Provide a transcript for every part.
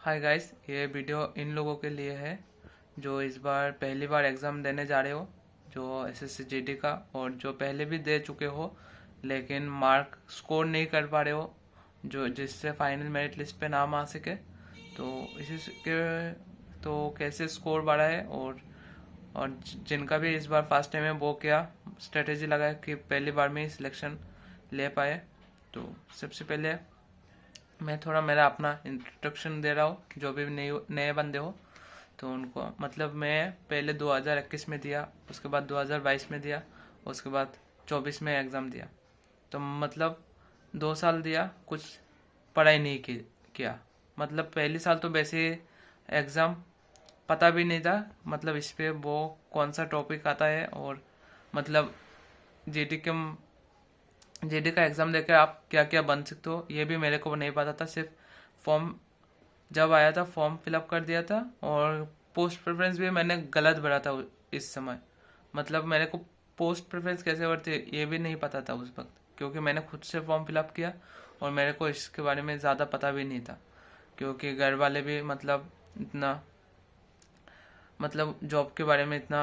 Hi guys, ये video इन लोगों के लिए है जो इस बार पहली बार एग्ज़ाम देने जा रहे हो, जो एसएससी जीडी का, और जो पहले भी दे चुके हो लेकिन मार्क स्कोर नहीं कर पा रहे हो, जो जिससे फाइनल मेरिट लिस्ट पे नाम आ सके। तो इसी के तो कैसे स्कोर बढ़ा है, और जिनका भी इस बार फर्स्ट टाइम है वो क्या स्ट्रेटेजी लगाए कि पहली बार में ही सिलेक्शन ले पाए। तो सबसे पहले मैं थोड़ा मेरा अपना इंट्रोडक्शन दे रहा हूँ, जो भी नए नए बंदे हो तो उनको। मतलब मैं पहले 2021 में दिया, उसके बाद 2022 में दिया, उसके बाद 24 में एग्ज़ाम दिया। तो मतलब 2 साल दिया, कुछ पढ़ाई नहीं किया। मतलब पहली साल तो वैसे एग्ज़ाम पता भी नहीं था, मतलब इस पे वो कौन सा टॉपिक आता है, और मतलब जीडी के जीडी का एग्ज़ाम देकर आप क्या क्या बन सकते हो ये भी मेरे को नहीं पता था। सिर्फ फॉर्म जब आया था फॉर्म फिलअप कर दिया था, और पोस्ट प्रेफरेंस भी मैंने गलत भरा था इस समय। मतलब मेरे को पोस्ट प्रेफरेंस कैसे भरती है ये भी नहीं पता था उस वक्त, क्योंकि मैंने खुद से फॉर्म फिलअप किया और मेरे को इसके बारे में ज़्यादा पता भी नहीं था, क्योंकि घर वाले भी मतलब इतना मतलब जॉब के बारे में इतना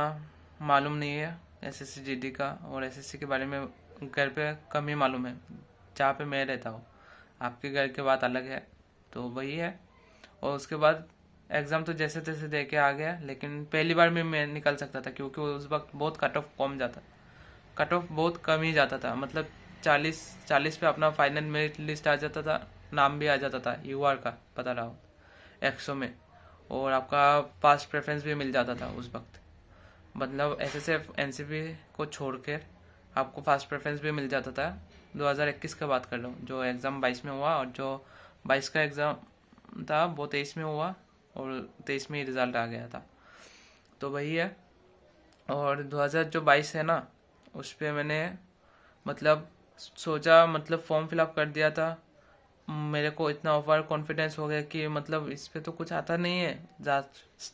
मालूम नहीं है एसएससी जीडी का, और एसएससी के बारे में घर पे कम ही मालूम है जहाँ पे मैं रहता हूँ। आपके घर की बात अलग है, तो वही है। और उसके बाद एग्ज़ाम तो जैसे तैसे दे के आ गया, लेकिन पहली बार में मैं निकल सकता था, क्योंकि उस वक्त बहुत कट ऑफ बहुत कम ही जाता था। मतलब 40 पे अपना फाइनल मेरिट लिस्ट आ जाता था, नाम भी आ जाता था यूआर का, पता रहा हो 100 में, और आपका फास्ट प्रेफरेंस भी मिल जाता था उस वक्त। मतलब एसएसएफ एनसीपी को छोड़कर आपको फास्ट प्रेफरेंस भी मिल जाता था। 2021 का बात कर रहा हूँ, जो एग्ज़ाम 22 में हुआ, और जो 22 का एग्ज़ाम था वो 23 में हुआ, और 23 में ही रिज़ल्ट आ गया था। तो वही है। और 2000 जो 22 है ना, उस पर मैंने मतलब सोचा, मतलब फॉर्म फिलअप कर दिया था। मेरे को इतना ओवर कॉन्फिडेंस हो गया कि मतलब इस पे तो कुछ आता नहीं है,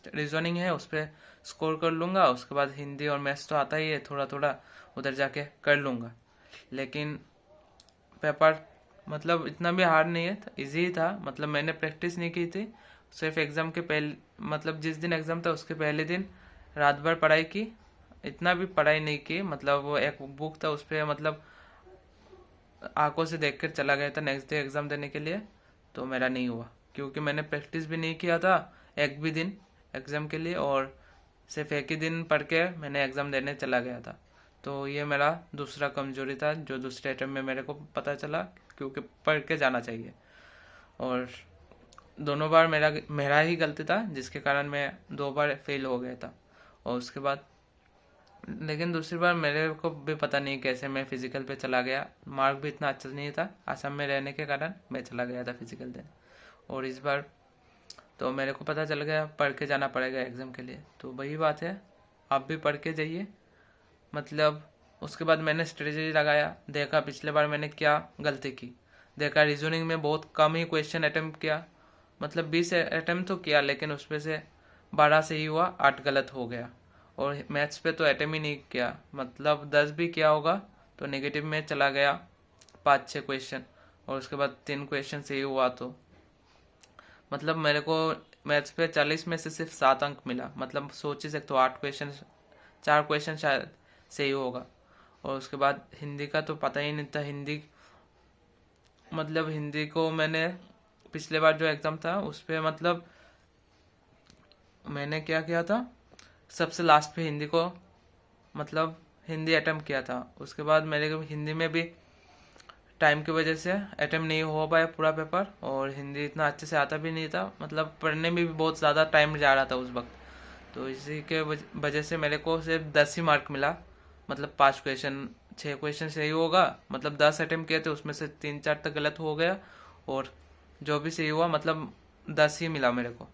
रीजनिंग है उस पर स्कोर कर लूँगा, उसके बाद हिंदी और मैथ्स तो आता ही है थोड़ा थोड़ा, उधर जाके कर लूँगा। लेकिन पेपर मतलब इतना भी हार्ड नहीं है, इजी ही था। मतलब मैंने प्रैक्टिस नहीं की थी, सिर्फ एग्ज़ाम के पहले, मतलब जिस दिन एग्ज़ाम था उसके पहले दिन रात भर पढ़ाई की। इतना भी पढ़ाई नहीं की, मतलब वो एक बुक था उस पर मतलब आंखों से देखकर चला गया था नेक्स्ट डे एग्ज़ाम देने के लिए। तो मेरा नहीं हुआ, क्योंकि मैंने प्रैक्टिस भी नहीं किया था एक भी दिन एग्ज़ाम के लिए, और सिर्फ एक ही दिन पढ़ के मैंने एग्ज़ाम देने चला गया था। तो ये मेरा दूसरा कमजोरी था, जो दूसरे अटेम्प्ट में मेरे को पता चला, क्योंकि पढ़ के जाना चाहिए। और दोनों बार मेरा ही गलती था, जिसके कारण मैं 2 बार फेल हो गया था। और उसके बाद लेकिन दूसरी बार मेरे को भी पता नहीं कैसे मैं फिजिकल पे चला गया। मार्क भी इतना अच्छा नहीं था, असम में रहने के कारण मैं चला गया था फिजिकल देने। और इस बार तो मेरे को पता चल गया पढ़ के जाना पड़ेगा एग्ज़ाम के लिए। तो वही बात है, आप भी पढ़ के जाइए। मतलब उसके बाद मैंने स्ट्रेटेजी लगाया, देखा पिछले बार मैंने क्या गलती की। देखा रीजनिंग में बहुत कम ही क्वेश्चन अटेम्प्ट किया, मतलब 20 अटेम्प्ट तो किया, लेकिन उसमें से 12 से ही हुआ, 8 गलत हो गया। और मैथ्स पे तो अटेम्प्ट ही नहीं किया, मतलब 10 भी किया होगा तो नेगेटिव में चला गया 5-6 क्वेश्चन, और उसके बाद 3 क्वेश्चन सही हुआ। तो मतलब मेरे को मैथ्स पे 40 में से सिर्फ 7 अंक मिला। मतलब सोच ही सकते हो, 8 क्वेश्चन, 4 क्वेश्चन शायद सही होगा। और उसके बाद हिंदी का तो पता ही नहीं था। मतलब हिंदी को मैंने पिछले बार जो एग्ज़ाम था उस पर मतलब मैंने क्या किया था, सबसे लास्ट पे हिंदी को मतलब हिंदी अटेम्प्ट किया था। उसके बाद मेरे को हिंदी में भी टाइम की वजह से अटेम्प्ट नहीं हो पाया पूरा पेपर, और हिंदी इतना अच्छे से आता भी नहीं था, मतलब पढ़ने में भी बहुत ज़्यादा टाइम जा रहा था उस वक्त। तो इसी के वजह से मेरे को सिर्फ 10 ही मार्क मिला। मतलब 5 क्वेश्चन, 6 क्वेश्चन सही होगा, मतलब 10 अटेम्प्ट किए थे उसमें से 3-4 तक गलत हो गया, और जो भी सही हुआ मतलब 10 ही मिला मेरे को,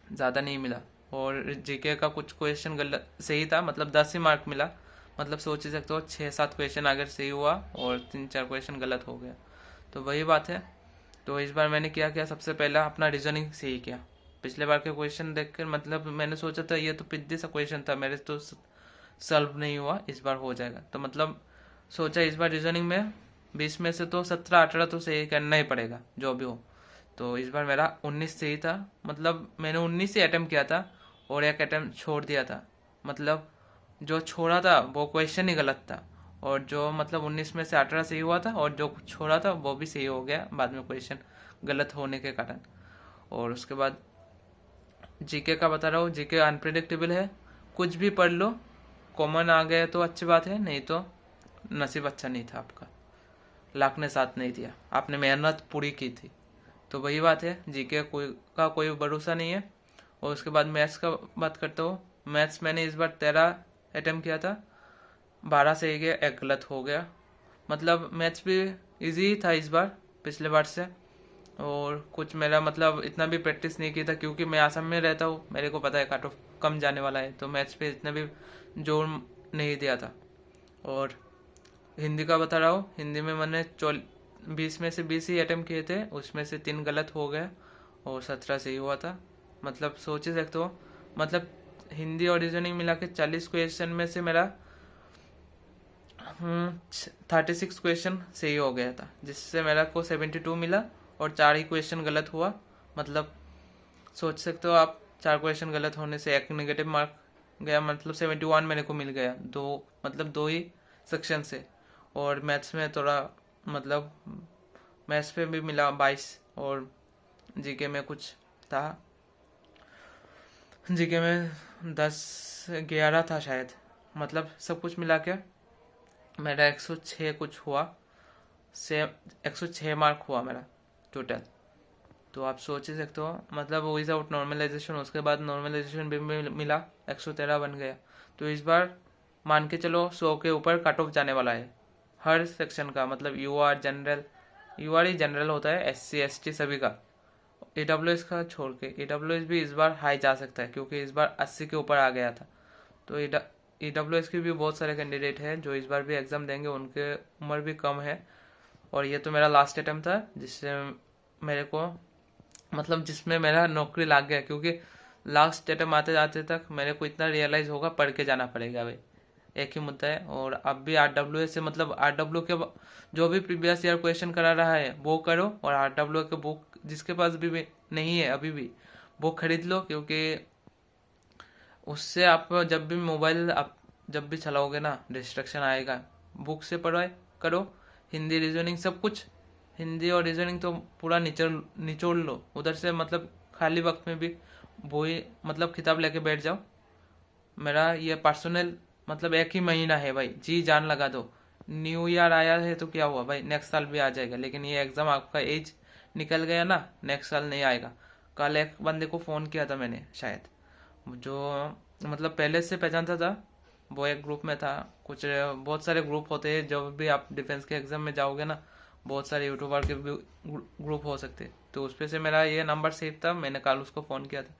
ज़्यादा नहीं मिला। और जीके का कुछ क्वेश्चन गलत सही था, मतलब 10 ही मार्क मिला। मतलब सोच ही सकते हो 6-7 क्वेश्चन अगर सही हुआ और 3-4 क्वेश्चन गलत हो गया। तो वही बात है। तो इस बार मैंने क्या किया, सबसे पहला अपना रीजनिंग सही किया। पिछले बार के क्वेश्चन देखकर मतलब मैंने सोचा था ये तो पिद्दी सा क्वेश्चन था, मेरे तो सॉल्व नहीं हुआ, इस बार हो जाएगा। तो मतलब सोचा इस बार रीजनिंग में 20 में से तो 17-18 तो सही करना ही पड़ेगा जो भी हो। तो इस बार मेरा 19 सही था, मतलब मैंने 19 ही अटेम्प्ट किया था और एक अटेम्प्ट छोड़ दिया था। मतलब जो छोड़ा था वो क्वेश्चन ही गलत था, और जो मतलब 19 में से 18 सही हुआ था, और जो छोड़ा था वो भी सही हो गया बाद में क्वेश्चन गलत होने के कारण। और उसके बाद जीके का बता रहा हूँ। जीके अनप्रिडिक्टेबल है, कुछ भी पढ़ लो, कॉमन आ गया तो अच्छी बात है, नहीं तो नसीब अच्छा नहीं था आपका, लाख ने साथ नहीं दिया, आपने मेहनत पूरी की थी। तो वही बात है, जीके का कोई भरोसा नहीं है। और उसके बाद मैथ्स का बात करता हूँ। मैथ्स मैंने इस बार 13 अटेम्प्ट किया था, 12 सही गया, एक गलत हो गया। मतलब मैथ्स भी इजी था इस बार पिछले बार से। और कुछ मेरा मतलब इतना भी प्रैक्टिस नहीं की था, क्योंकि मैं आसाम में रहता हूँ, मेरे को पता है कट ऑफ कम जाने वाला है, तो मैथ्स पे इतना भी जोर नहीं दिया था। और हिंदी का बता रहा हूँ। हिंदी में मैंने 20 में से 20 ही अटेम्प्ट किए थे, उसमें से 3 गलत हो गए और 17 सही हुआ था। मतलब सोच ही सकते हो, मतलब हिंदी और रीजनिंग मिला के 40 क्वेश्चन में से मेरा 36 क्वेश्चन सही हो गया था, जिससे मेरा को 72 मिला और 4 ही क्वेश्चन गलत हुआ। मतलब सोच सकते हो आप, 4 क्वेश्चन गलत होने से एक नेगेटिव मार्क गया, मतलब 71 मेरे को मिल गया, दो ही सेक्शन से। और मैथ्स में थोड़ा मतलब मैथ्स पे भी मिला 22, और जीके में कुछ था, जीके में 10-11 था शायद। मतलब सब कुछ मिला के मेरा 106 कुछ हुआ, से 106 मार्क हुआ मेरा टोटल। तो आप सोच ही सकते हो, मतलब विदाउट नॉर्मलाइजेशन, उसके बाद नॉर्मलाइजेशन भी मिला, 113 बन गया। तो इस बार मान के चलो 100 के ऊपर कट ऑफ जाने वाला है हर सेक्शन का। मतलब यूआर जनरल, यूआर ही जनरल होता है, एससी एसटी सभी का, ईडब्ल्यूएस का छोड़ के। ईडब्ल्यूएस भी इस बार हाई जा सकता है, क्योंकि इस बार 80 के ऊपर आ गया था। तो ईडब्ल्यूएस की भी बहुत सारे कैंडिडेट हैं जो इस बार भी एग्जाम देंगे, उनके उम्र भी कम है। और ये तो मेरा लास्ट अटेम्प्ट था, जिससे मेरे को मतलब जिसमें मेरा नौकरी लग गया, क्योंकि लास्ट अटेम्प्ट आते जाते तक मेरे को इतना रियलाइज होगा, पढ़ के जाना पड़ेगा भाई, एक ही मुद्दा है। और अब भी आरडब्ल्यू से, मतलब आरडब्ल्यू के जो भी प्रीवियस ईयर क्वेश्चन करा रहा है वो करो, और आरडब्ल्यू के बुक जिसके पास भी नहीं है अभी भी, वो खरीद लो, क्योंकि उससे आप जब भी मोबाइल आप जब भी चलाओगे ना, डिस्ट्रक्शन आएगा। बुक से पढ़ाई करो, हिंदी रीजनिंग सब कुछ, हिंदी और रीजनिंग तो पूरा निचोड़ लो उधर से। मतलब खाली वक्त में भी वही मतलब किताब लेके बैठ जाओ। मेरा ये पर्सनल मतलब 1 ही महीना है भाई, जी जान लगा दो। न्यू ईयर आया है तो क्या हुआ भाई, नेक्स्ट साल भी आ जाएगा, लेकिन ये एग्जाम आपका एज निकल गया ना, नेक्स्ट साल नहीं आएगा। कल एक बंदे को फ़ोन किया था मैंने शायद, जो मतलब पहले से पहचानता था, वो एक ग्रुप में था। कुछ बहुत सारे ग्रुप होते हैं, जब भी आप डिफेंस के एग्जाम में जाओगे ना, बहुत सारे यूट्यूबर के भी ग्रुप हो सकते हैं। तो उस पर से मेरा ये नंबर सेव था, मैंने कल उसको फ़ोन किया था,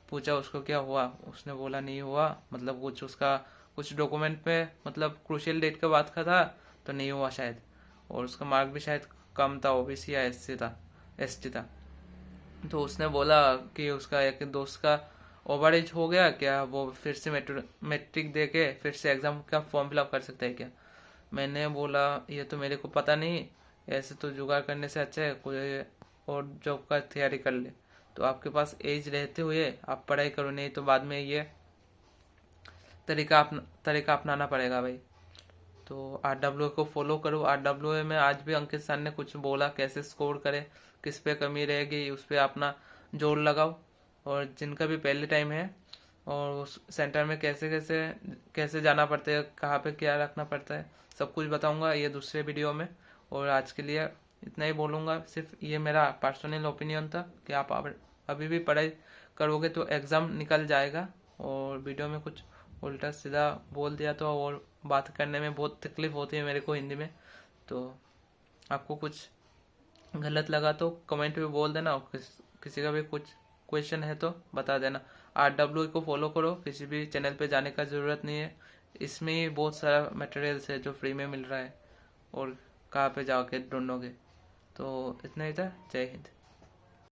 पूछा उसको क्या हुआ, उसने बोला नहीं हुआ, मतलब कुछ उसका कुछ डॉक्यूमेंट में मतलब क्रूशियल डेट के बाद का था, तो नहीं हुआ शायद। और उसका मार्क भी शायद कम था, ओबीसी या एसटी था। तो उसने बोला कि उसका एक दोस्त का ओवर एज हो गया क्या, वो फिर से मैट्रिक दे के फिर से एग्जाम का फॉर्म फिलअप कर सकता है क्या। मैंने बोला ये तो मेरे को पता नहीं, ऐसे तो जुगाड़ करने से अच्छा है कोई और जॉब का तैयारी कर ले। तो आपके पास एज रहते हुए आप पढ़ाई करो, नहीं तो बाद में ये तरीका अपनाना पड़ेगा भाई। तो आरडब्ल्यू को फॉलो करो। आरडब्ल्यू में आज भी अंकित सर ने कुछ बोला, कैसे स्कोर करे, किस पे कमी रहेगी, उस पर अपना जोर लगाओ। और जिनका भी पहले टाइम है, और उस सेंटर में कैसे कैसे कैसे जाना पड़ता है, कहाँ पे क्या रखना पड़ता है, सब कुछ बताऊंगा ये दूसरे वीडियो में। और आज के लिए इतना ही बोलूँगा, सिर्फ ये मेरा पर्सनल ओपिनियन था कि आप अभी भी पढ़ाई करोगे तो एग्ज़ाम निकल जाएगा। और वीडियो में कुछ उल्टा सीधा बोल दिया तो, और बात करने में बहुत तकलीफ होती है मेरे को हिंदी में, तो आपको कुछ गलत लगा तो कमेंट में बोल देना, और किसी का भी कुछ क्वेश्चन है तो बता देना। आरडब्ल्यू को फॉलो करो, किसी भी चैनल पे जाने का ज़रूरत नहीं है, इसमें ही बहुत सारा मटेरियल्स है जो फ्री में मिल रहा है, और कहाँ पे जाके ढूंढोगे। तो इतना ही था, जय हिंद।